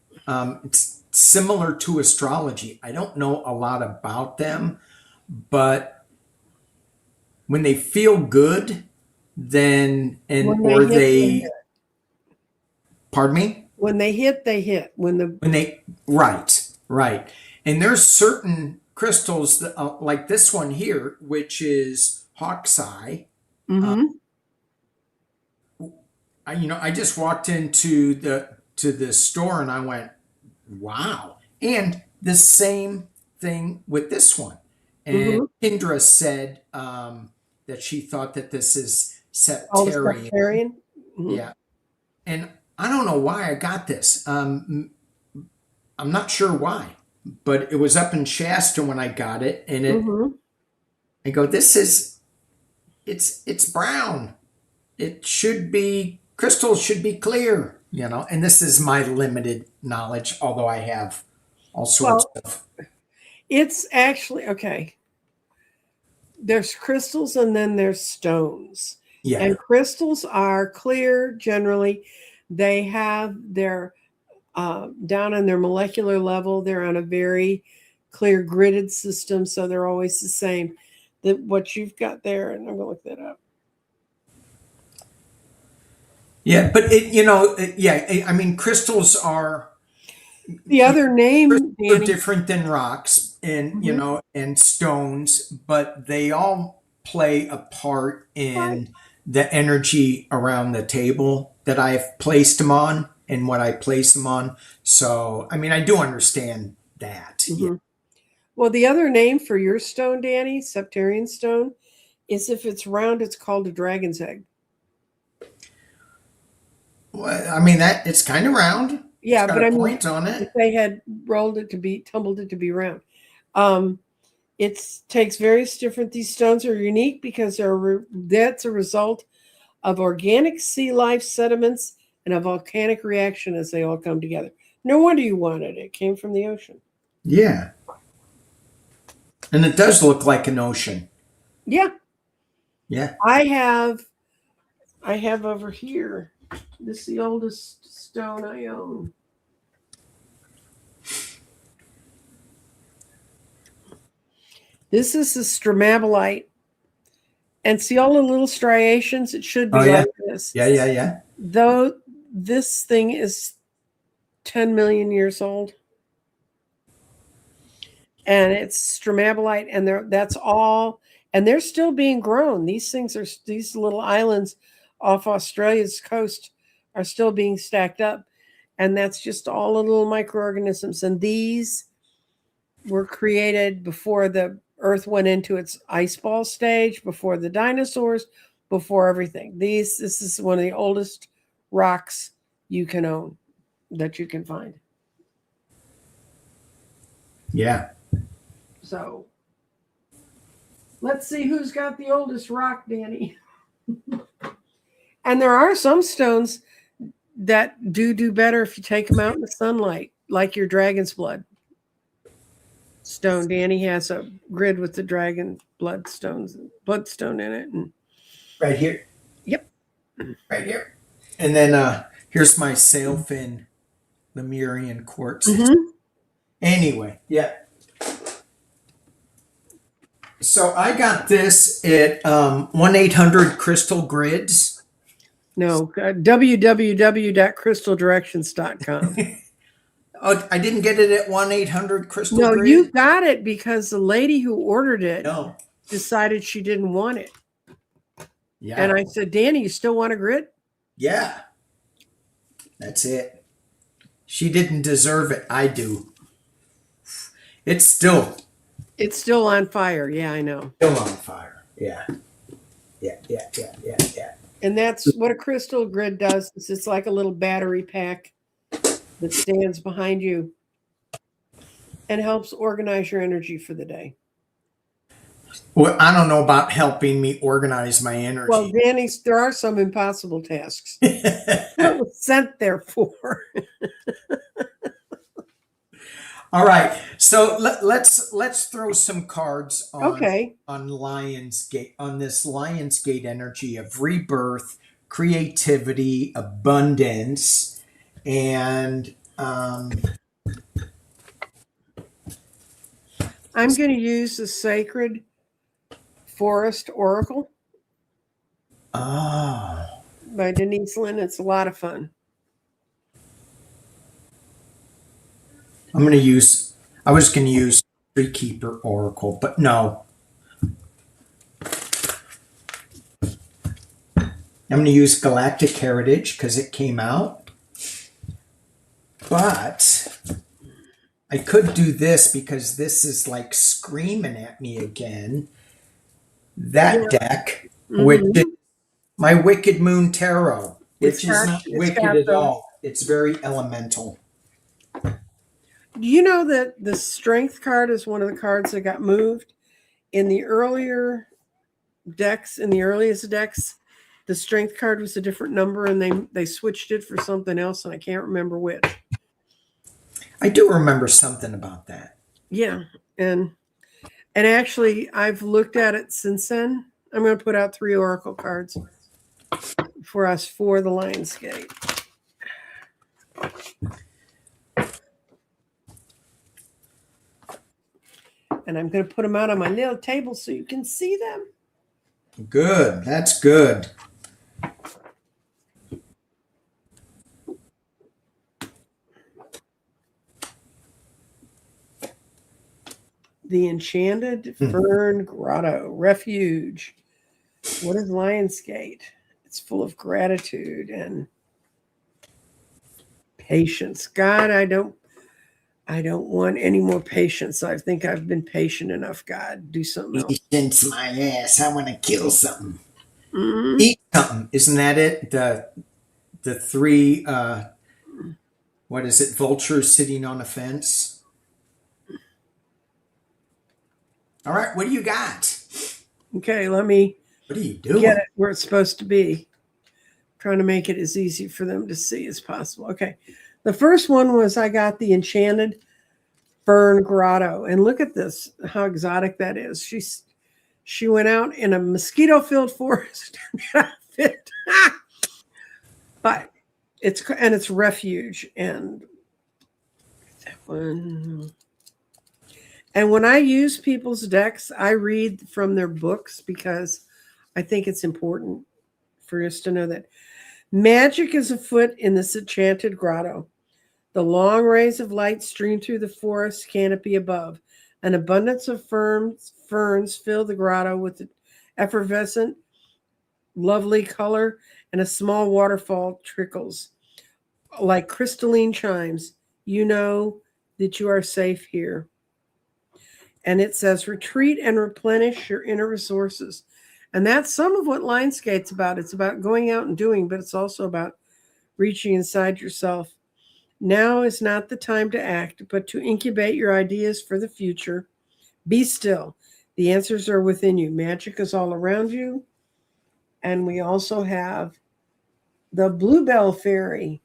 It's similar to astrology. I don't know a lot about them, but when they feel good, then and When they or hit, they they, hit. pardon me, When they hit, they hit. When the when they, right, right. And there's certain crystals that, like this one here, which is hawk's eye. mm-hmm. I just walked into the store and I went, wow. And the same thing with this one. And Mm-hmm. Kendra said that she thought that this is All the septarian. Septarian. Mm-hmm. Yeah. And I don't know why I got this. I'm not sure why, but it was up in Shasta when I got it, and Mm-hmm. I go, this is, it's brown. It should be, crystals should be clear, and this is my limited knowledge, although I have all sorts Well, of, it's actually okay. There's crystals and then there's stones. yeah, And crystals are clear generally. They have their down on their molecular level, they're on a very clear gridded system, so they're always the same. That what you've got there, and I'm gonna look that up. yeah, but yeah, I mean, The other crystals name, are Danny. different than rocks, and Mhm. and stones, but they all play a part Right. in the energy around the table that I've placed them on and what I place them on. So, I mean, I do understand that. Yeah. Hmm. Well, the other name for your stone, Danny, Septarian stone, is if it's round, it's called a dragon's egg. Well, I mean, that it's kind of round. It's Yeah, got but a I mean, point on if it. they had tumbled it to be round. Um, it takes various different. These stones are unique because that's a result of organic sea life sediments and a volcanic reaction as they all come together. No wonder you wanted it. It came from the ocean. Yeah. And it does look like an ocean. Yeah, Yeah. I have. I have over here. This is the oldest stone I own. This is the stromatolite. And see all the little striations? It should Oh, be yeah. like this. Yeah. Yeah. Yeah. Though this thing is 10 million years old. And it's stromatolite, and that's all. And they're still being grown. These little islands off Australia's coast are still being stacked up. And that's just all the little microorganisms. And these were created before the Earth went into its ice ball stage, before the dinosaurs, before everything. This is one of the oldest rocks you can own that you can find. Yeah. So let's see who's got the oldest rock, Danny. And there are some stones that do better if you take them out in the sunlight, like your dragon's blood stone. Danny has a grid with the dragon bloodstone in it. And Right here. yep. Right here. And then here's my sailfin Lemurian quartz. Mm-hmm. Anyway, yeah. So I got this at 1-800 Crystal Grids. No, www.crystaldirections.com. Oh, I didn't get it at 1-800 Crystal No, Grid? you got it because the lady who ordered it No. decided she didn't want it. Yeah. And I said, Danny, you still want a grid? Yeah. That's it. She didn't deserve it. I do. It's still It's still on fire. Yeah, I know. Still on fire. Yeah. Yeah. And that's what a crystal grid does. Is it's like a little battery pack that stands behind you and helps organize your energy for the day. Well, I don't know about helping me organize my Well, energy. Danny, there are some impossible tasks. What it was sent there for. All right, so let's throw some cards Okay. on Lionsgate, on this Lionsgate energy of rebirth, creativity, abundance, and I'm going to use the Sacred Forest Oracle oh, by Denise Lynn. It's a lot of fun. I'm going to use. I was going to use Tree Keeper Oracle, but no. I'm going to use Galactic Heritage because it came out. But I could do this because this is like screaming at me again. That deck, which is Mm-hmm. my Wicked Moon Tarot, It's which is got not it's wicked got at the. all. It's very elemental. Do you know that the Strength card is one of the cards that got moved in the earlier decks? In the earliest decks, the Strength card was a different number, and they switched it for something else, and I can't remember which. I do remember something about that. Yeah, and actually, I've looked at it since then. I'm going to put out 3 oracle cards for us for the Lionsgate. And I'm going to put them out on my little table so you can see them. Good. That's good. The Enchanted Fern Grotto Refuge. What is Lionsgate? It's full of gratitude and patience. God, I don't want any more patience. I think I've been patient enough. God, do something else. Patience my ass. I want to kill something. Mm-hmm. Eat something. Isn't that it? The 3 what is it? Vultures sitting on a fence. All right, what do you got? Okay, let me What are you doing? get it where it's supposed to be. Trying to make it as easy for them to see as possible. Okay. The first one was I got the Enchanted Fern Grotto. And look at this, how exotic that is. She went out in a mosquito-filled forest. But it's refuge. And that one. And when I use people's decks, I read from their books because I think it's important for us to know that magic is afoot in this enchanted grotto. The long rays of light stream through the forest canopy above. An abundance of ferns fill the grotto with effervescent, lovely color, and a small waterfall trickles. Like crystalline chimes, you know that you are safe here. And it says, retreat and replenish your inner resources. And that's some of what Lionsgate's about. It's about going out and doing, but it's also about reaching inside yourself. Now is not the time to act, but to incubate your ideas for the future. Be still. The answers are within you. Magic is all around you. And we also have the Bluebell Fairy.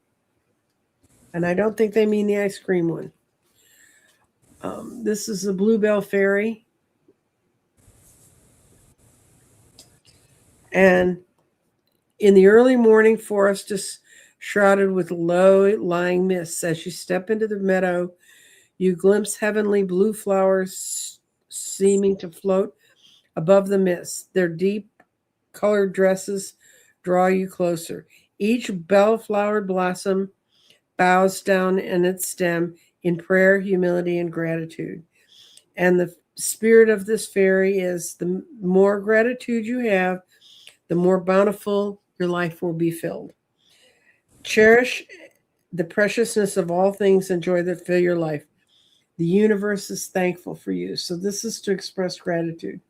And I don't think they mean the ice cream one. This is the Bluebell Fairy. And in the early morning, forest is shrouded with low-lying mists. As you step into the meadow, you glimpse heavenly blue flowers seeming to float above the mist. Their deep colored dresses draw you closer. Each bell-flowered blossom bows down in its stem in prayer, humility, and gratitude. And the spirit of this fairy is the more gratitude you have, the more bountiful your life will be filled. Cherish the preciousness of all things and joy that fill your life. The universe is thankful for you. So this is to express gratitude.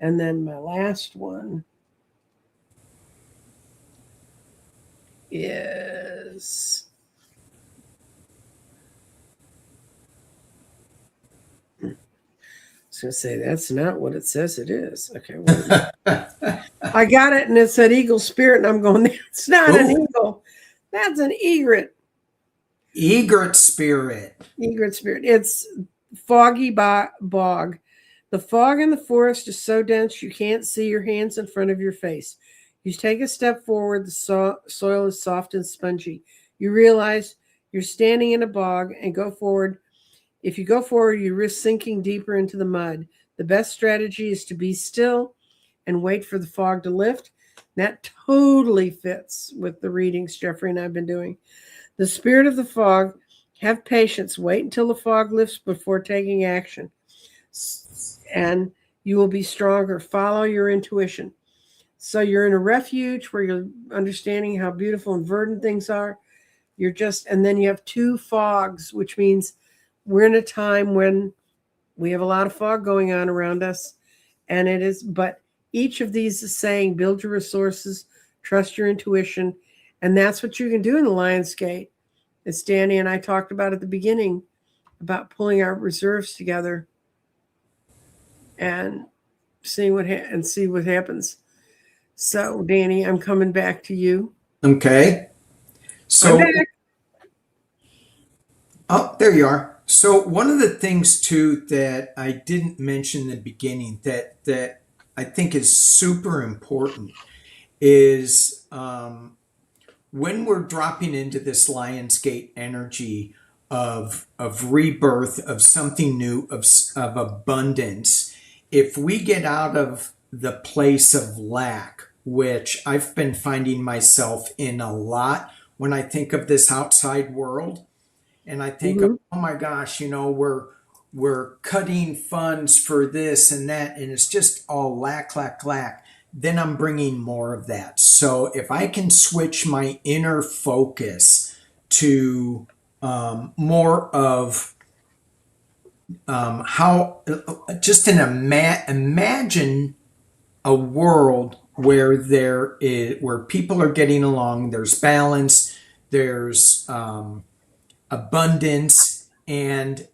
And then my last one is, I was going to say, that's not what it says it is. Okay, wait a minute. I got it, and it said eagle spirit, and I'm going, it's not an Ooh, eagle. That's an egret. egret spirit. Egret spirit. It's foggy bog. The fog in the forest is so dense you can't see your hands in front of your face. You take a step forward, the soil is soft and spongy. You realize you're standing in a bog and go forward. If you go forward, you risk sinking deeper into the mud. The best strategy is to be still and wait for the fog to lift. That totally fits with the readings Jeffrey and I have been doing. The spirit of the fog, have patience. Wait until the fog lifts before taking action. And you will be stronger. Follow your intuition. So you're in a refuge where you're understanding how beautiful and verdant things are. And then you have two fogs, which means we're in a time when we have a lot of fog going on around us. But each of these is saying, build your resources, trust your intuition. And that's what you can do in the Lion's Gate. As Danny and I talked about at the beginning, about pulling our reserves together and see what happens. So, Danny, I'm coming back to you. Okay. I'm So, back. oh, there you are. So one of the things too that I didn't mention in the beginning that I think is super important is when we're dropping into this Lionsgate energy of rebirth, of something new, of abundance. If we get out of the place of lack, which I've been finding myself in a lot when I think of this outside world, and I think of, Mm-hmm. oh my gosh, we're cutting funds for this and that, and it's just all lack, lack, lack. Then I'm bringing more of that. So if I can switch my inner focus to more of how, just imagine a world where where people are getting along, there's balance, there's abundance, and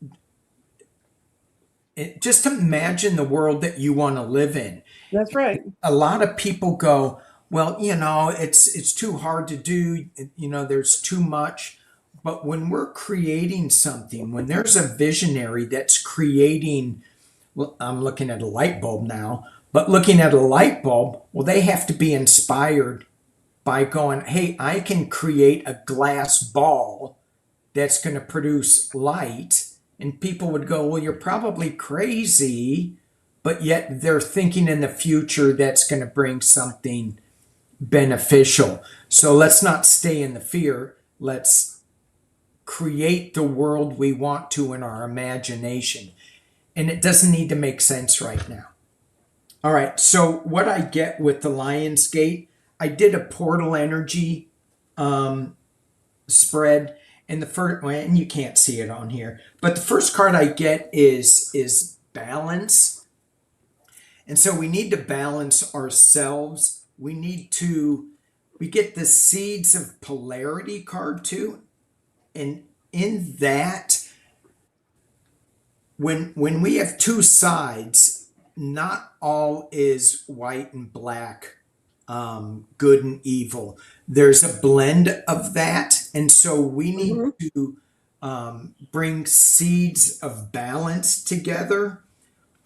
just imagine the world that you want to live in. That's right. A lot of people go, well, it's too hard to do, there's too much. But when we're creating something, when there's a visionary that's creating, well, I'm looking at a light bulb now, but looking at a light bulb, well, they have to be inspired by going, hey, I can create a glass ball that's going to produce light. And people would go, well, you're probably crazy, but yet they're thinking in the future that's going to bring something beneficial. So let's not stay in the fear. Let's create the world we want to in our imagination. And it doesn't need to make sense right now. All right. So what I get with the Lionsgate, I did a portal energy spread. And the first, and you can't see it on here, but the first card I get is balance. And so we need to balance ourselves. We get the seeds of polarity card too. And in that, when we have two sides, not all is white and black, good and evil. There's a blend of that. And so we need Mm-hmm. to bring seeds of balance together.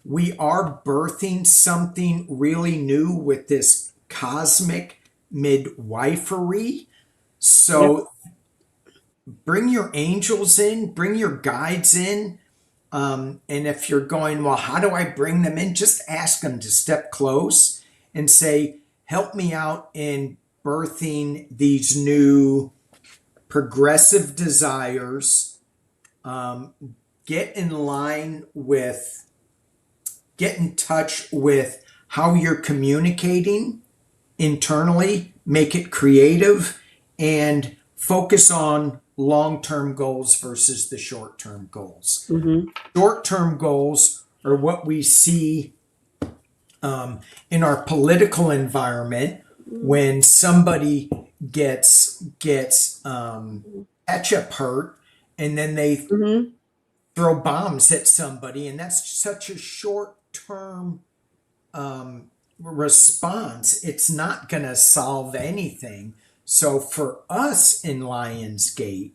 We are birthing something really new with this cosmic midwifery. Yep. So bring your angels in, bring your guides in. And if you're going, well, how do I bring them in? Just ask them to step close and say, help me out in birthing these new progressive desires. Get in line with, get in touch with how you're communicating internally, make it creative, and focus on long-term goals versus the short-term goals. Mm-hmm. Short-term goals are what we see in our political environment when somebody gets ketchup hurt, and then they Mm-hmm. throw bombs at somebody, and that's such a short-term response. It's not going to solve anything. So for us in Lionsgate,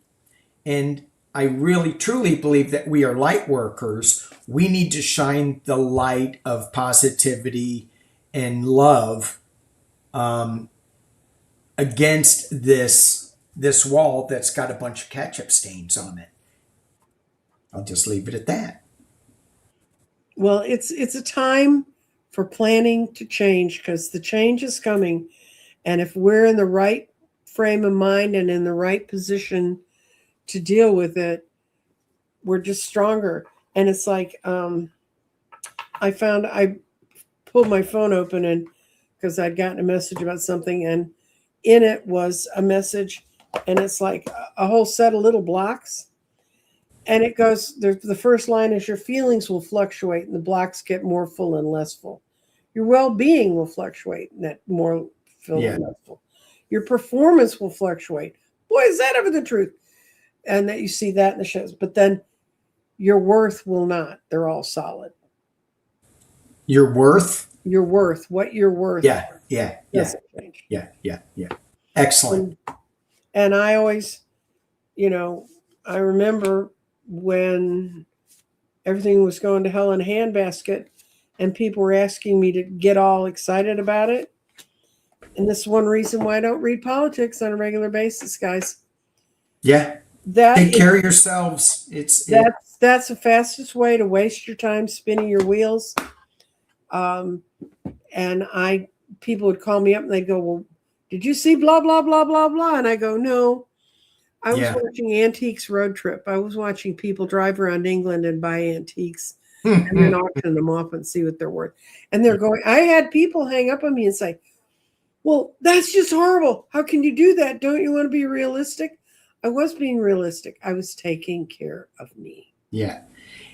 and I really truly believe that we are light workers, we need to shine the light of positivity and love against this wall that's got a bunch of ketchup stains on it. I'll just leave it at that. Well, it's a time for planning to change because the change is coming, and if we're in the right frame of mind and in the right position to deal with it, we're just stronger. And it's like I pulled my phone open and because I'd gotten a message about something, and in it was a message, and it's like a whole set of little blocks. And it goes, the first line is your feelings will fluctuate and the blocks get more full and less full. Your well-being will fluctuate and that more full Yeah. and less full. Your performance will fluctuate. Boy, is that ever the truth. And that you see that in the shows. But then your worth will not. They're all solid. Your worth? Your worth, what you're worth. Yeah. Doesn't change. Yeah. Excellent. And I always, I remember when everything was going to hell in a handbasket and people were asking me to get all excited about it. And this is one reason why I don't read politics on a regular basis, guys. Yeah. Take care of yourselves. That's the fastest way to waste your time spinning your wheels. And people would call me up and they'd go, well, did you see blah, blah, blah, blah, blah? And I go, no. I was watching Antiques Road Trip. I was watching people drive around England and buy antiques and then auction them off and see what they're worth. And they're going, I had people hang up on me and say, well, that's just horrible. How can you do that? Don't you want to be realistic? I was being realistic. I was taking care of me. Yeah.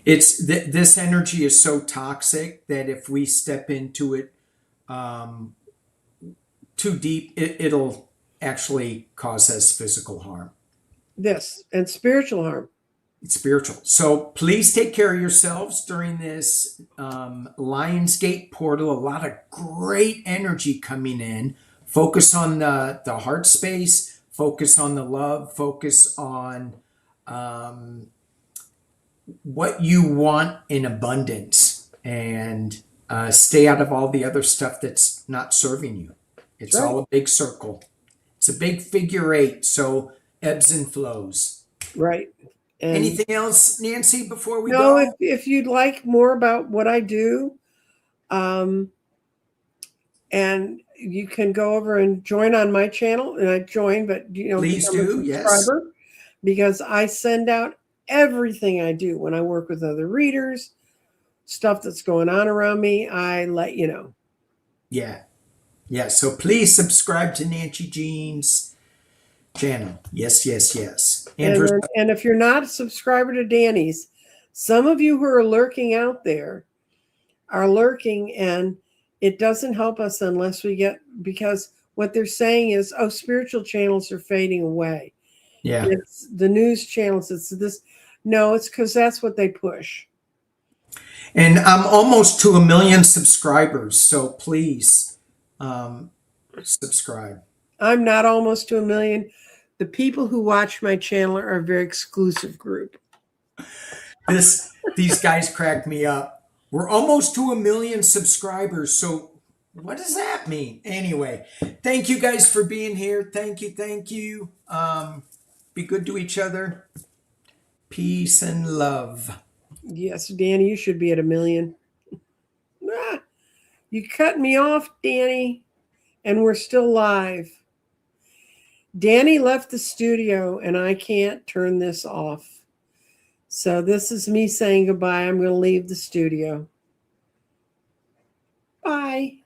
It's this energy is so toxic that if we step into it too deep, it'll actually cause us physical harm. This and spiritual harm. It's spiritual. So please take care of yourselves during this Lionsgate portal. A lot of great energy coming in. Focus on the heart space. Focus on the love. Focus on what you want in abundance, and stay out of all the other stuff that's not serving you. It's all a big circle. It's a big figure eight. So ebbs and flows. Right. And anything else, Nancy, before we go? No, if you'd like more about what I do, and you can go over and join on my channel, and I join, but please do, yes, because I send out everything I do when I work with other readers, stuff that's going on around me. I let you know. Yeah. So please subscribe to Nancy Jean's channel. Yes. And if you're not a subscriber to Danny's, some of you who are lurking out there are lurking, and it doesn't help us unless we get, because what they're saying is, oh, spiritual channels are fading away. Yeah. It's the news channels. It's this. No, it's because that's what they push. And I'm almost to 1 million subscribers. So please subscribe. I'm not almost to 1 million. The people who watch my channel are a very exclusive group. These guys crack me up. We're almost to 1 million subscribers. So what does that mean? Anyway, thank you guys for being here. Thank you. Be good to each other. Peace and love. Yes, Danny, you should be at 1 million. You cut me off, Danny, and we're still live. Danny left the studio, and I can't turn this off. So this is me saying goodbye. I'm going to leave the studio. Bye.